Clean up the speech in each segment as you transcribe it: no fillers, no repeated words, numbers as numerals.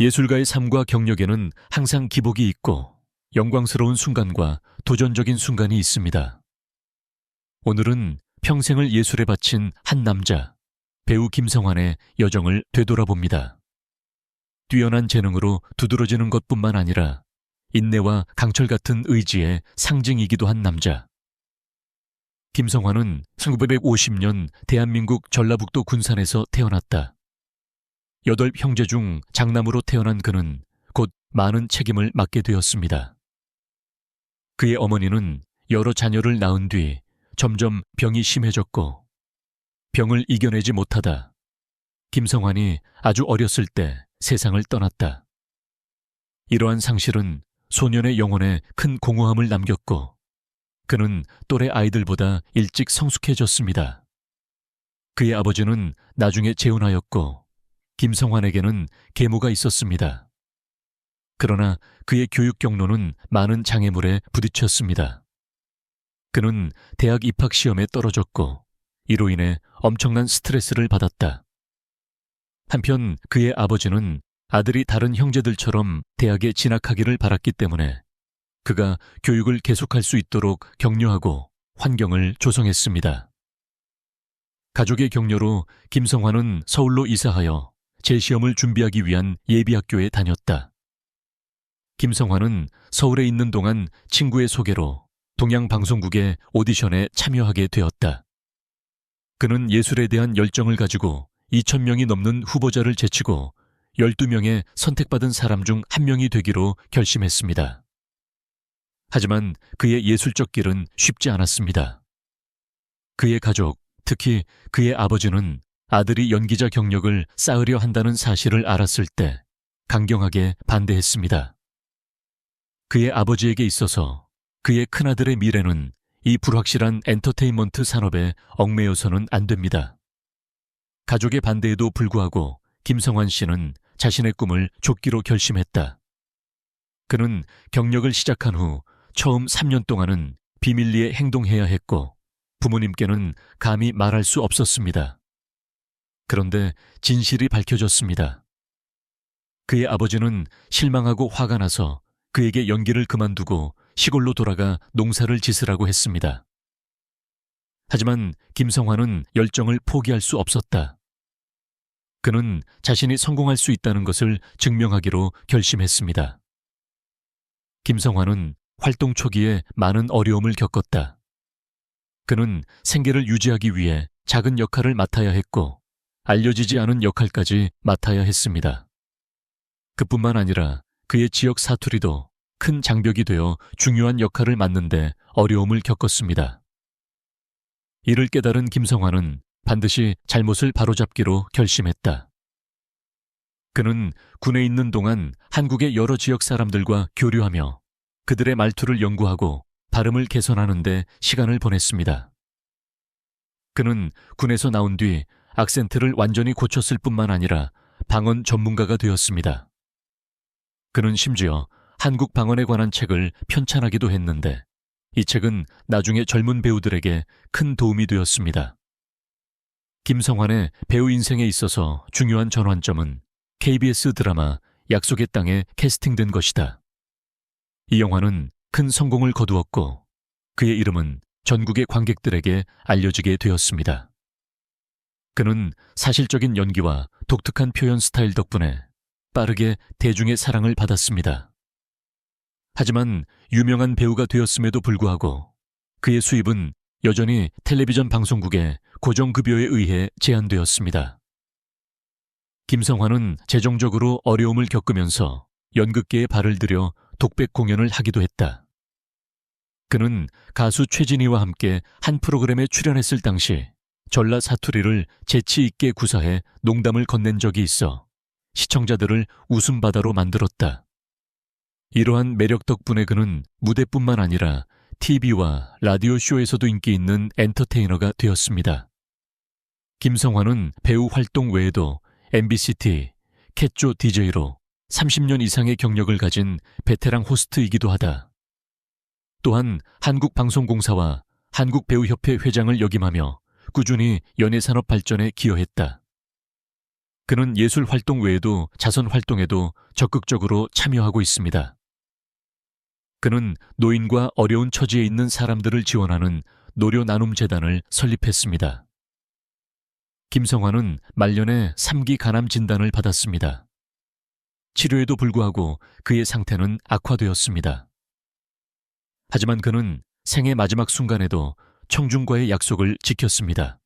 예술가의 삶과 경력에는 항상 기복이 있고 영광스러운 순간과 도전적인 순간이 있습니다. 오늘은 평생을 예술에 바친 한 남자, 배우 김성환의 여정을 되돌아봅니다. 뛰어난 재능으로 두드러지는 것뿐만 아니라 인내와 강철 같은 의지의 상징이기도 한 남자. 김성환은 1950년 대한민국 전라북도 군산에서 태어났다. 8형제 중 장남으로 태어난 그는 곧 많은 책임을 맡게 되었습니다. 그의 어머니는 여러 자녀를 낳은 뒤 점점 병이 심해졌고 병을 이겨내지 못하다 김성환이 아주 어렸을 때 세상을 떠났다. 이러한 상실은 소년의 영혼에 큰 공허함을 남겼고 그는 또래 아이들보다 일찍 성숙해졌습니다. 그의 아버지는 나중에 재혼하였고 김성환에게는 계모가 있었습니다. 그러나 그의 교육 경로는 많은 장애물에 부딪혔습니다. 그는 대학 입학 시험에 떨어졌고 이로 인해 엄청난 스트레스를 받았다. 한편 그의 아버지는 아들이 다른 형제들처럼 대학에 진학하기를 바랐기 때문에 그가 교육을 계속할 수 있도록 격려하고 환경을 조성했습니다. 가족의 격려로 김성환은 서울로 이사하여 재시험을 준비하기 위한 예비학교에 다녔다. 김성환은 서울에 있는 동안 친구의 소개로 동양방송국의 오디션에 참여하게 되었다. 그는 예술에 대한 열정을 가지고 2,000명이 넘는 후보자를 제치고 12명의 선택받은 사람 중 한 명이 되기로 결심했습니다. 하지만 그의 예술적 길은 쉽지 않았습니다. 그의 가족, 특히 그의 아버지는 아들이 연기자 경력을 쌓으려 한다는 사실을 알았을 때 강경하게 반대했습니다. 그의 아버지에게 있어서 그의 큰아들의 미래는 이 불확실한 엔터테인먼트 산업에 얽매여서는 안 됩니다. 가족의 반대에도 불구하고 김성환 씨는 자신의 꿈을 좇기로 결심했다. 그는 경력을 시작한 후 처음 3년 동안은 비밀리에 행동해야 했고 부모님께는 감히 말할 수 없었습니다. 그런데 진실이 밝혀졌습니다. 그의 아버지는 실망하고 화가 나서 그에게 연기를 그만두고 시골로 돌아가 농사를 지으라고 했습니다. 하지만 김성환은 열정을 포기할 수 없었다. 그는 자신이 성공할 수 있다는 것을 증명하기로 결심했습니다. 김성환은 활동 초기에 많은 어려움을 겪었다. 그는 생계를 유지하기 위해 작은 역할을 맡아야 했고 알려지지 않은 역할까지 맡아야 했습니다. 그뿐만 아니라 그의 지역 사투리도 큰 장벽이 되어 중요한 역할을 맡는데 어려움을 겪었습니다. 이를 깨달은 김성환은 반드시 잘못을 바로잡기로 결심했다. 그는 군에 있는 동안 한국의 여러 지역 사람들과 교류하며 그들의 말투를 연구하고 발음을 개선하는 데 시간을 보냈습니다. 그는 군에서 나온 뒤 악센트를 완전히 고쳤을 뿐만 아니라 방언 전문가가 되었습니다. 그는 심지어 한국 방언에 관한 책을 편찬하기도 했는데 이 책은 나중에 젊은 배우들에게 큰 도움이 되었습니다. 김성환의 배우 인생에 있어서 중요한 전환점은 KBS 드라마 약속의 땅에 캐스팅된 것이다. 이 영화는 큰 성공을 거두었고 그의 이름은 전국의 관객들에게 알려지게 되었습니다. 그는 사실적인 연기와 독특한 표현 스타일 덕분에 빠르게 대중의 사랑을 받았습니다. 하지만 유명한 배우가 되었음에도 불구하고 그의 수입은 여전히 텔레비전 방송국의 고정급여에 의해 제한되었습니다. 김성환은 재정적으로 어려움을 겪으면서 연극계에 발을 들여 독백 공연을 하기도 했다. 그는 가수 최진희와 함께 한 프로그램에 출연했을 당시 전라 사투리를 재치 있게 구사해 농담을 건넨 적이 있어 시청자들을 웃음바다로 만들었다. 이러한 매력 덕분에 그는 무대뿐만 아니라 TV와 라디오 쇼에서도 인기 있는 엔터테이너가 되었습니다. 김성환은 배우 활동 외에도 MBC-T, 캣조 DJ로 30년 이상의 경력을 가진 베테랑 호스트이기도 하다. 또한 한국방송공사와 한국배우협회 회장을 역임하며 꾸준히 연예산업 발전에 기여했다. 그는 예술 활동 외에도 자선 활동에도 적극적으로 참여하고 있습니다. 그는 노인과 어려운 처지에 있는 사람들을 지원하는 노려 나눔 재단을 설립했습니다. 김성환은 말년에 3기 간암 진단을 받았습니다. 치료에도 불구하고 그의 상태는 악화되었습니다. 하지만 그는 생의 마지막 순간에도 청중과의 약속을 지켰습니다.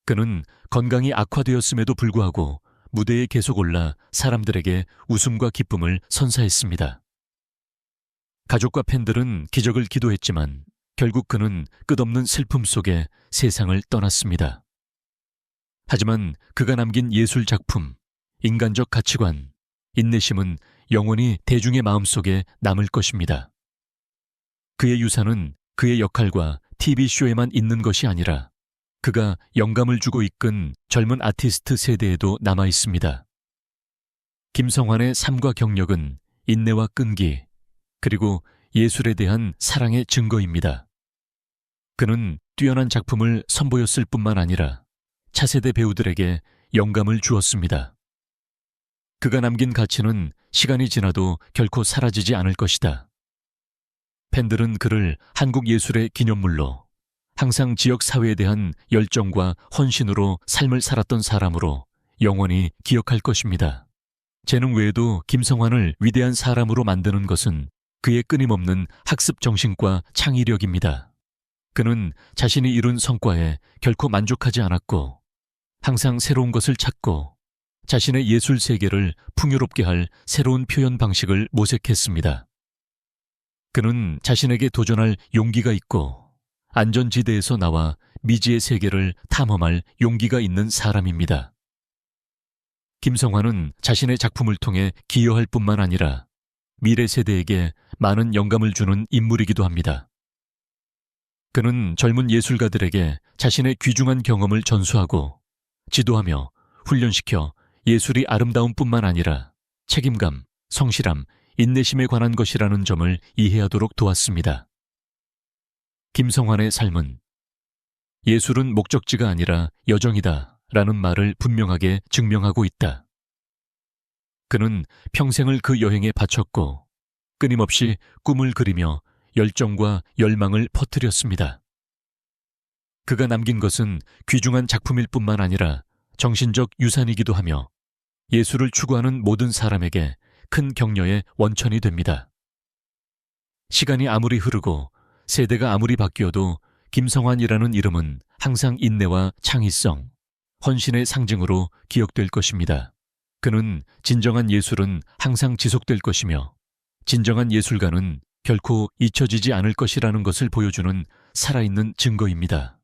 그는 건강이 악화되었음에도 불구하고 무대에 계속 올라 사람들에게 웃음과 기쁨을 선사했습니다. 가족과 팬들은 기적을 기도했지만 결국 그는 끝없는 슬픔 속에 세상을 떠났습니다. 하지만 그가 남긴 예술 작품, 인간적 가치관, 인내심은 영원히 대중의 마음속에 남을 것입니다. 그의 유산은 그의 역할과 TV쇼에만 있는 것이 아니라 그가 영감을 주고 이끈 젊은 아티스트 세대에도 남아 있습니다. 김성환의 삶과 경력은 인내와 끈기, 그리고 예술에 대한 사랑의 증거입니다. 그는 뛰어난 작품을 선보였을 뿐만 아니라 차세대 배우들에게 영감을 주었습니다. 그가 남긴 가치는 시간이 지나도 결코 사라지지 않을 것이다. 팬들은 그를 한국 예술의 기념물로, 항상 지역 사회에 대한 열정과 헌신으로 삶을 살았던 사람으로 영원히 기억할 것입니다. 재능 외에도 김성환을 위대한 사람으로 만드는 것은 그의 끊임없는 학습 정신과 창의력입니다. 그는 자신이 이룬 성과에 결코 만족하지 않았고 항상 새로운 것을 찾고 자신의 예술 세계를 풍요롭게 할 새로운 표현 방식을 모색했습니다. 그는 자신에게 도전할 용기가 있고 안전지대에서 나와 미지의 세계를 탐험할 용기가 있는 사람입니다. 김성환은 자신의 작품을 통해 기여할 뿐만 아니라 미래 세대에게 많은 영감을 주는 인물이기도 합니다. 그는 젊은 예술가들에게 자신의 귀중한 경험을 전수하고 지도하며 훈련시켜 예술이 아름다움 뿐만 아니라 책임감, 성실함, 인내심에 관한 것이라는 점을 이해하도록 도왔습니다. 김성환의 삶은 예술은 목적지가 아니라 여정이다 라는 말을 분명하게 증명하고 있다. 그는 평생을 그 여행에 바쳤고 끊임없이 꿈을 그리며 열정과 열망을 퍼뜨렸습니다. 그가 남긴 것은 귀중한 작품일 뿐만 아니라 정신적 유산이기도 하며 예술을 추구하는 모든 사람에게 큰 격려의 원천이 됩니다. 시간이 아무리 흐르고 세대가 아무리 바뀌어도 김성환이라는 이름은 항상 인내와 창의성, 헌신의 상징으로 기억될 것입니다. 그는 진정한 예술은 항상 지속될 것이며 진정한 예술가는 결코 잊혀지지 않을 것이라는 것을 보여주는 살아있는 증거입니다.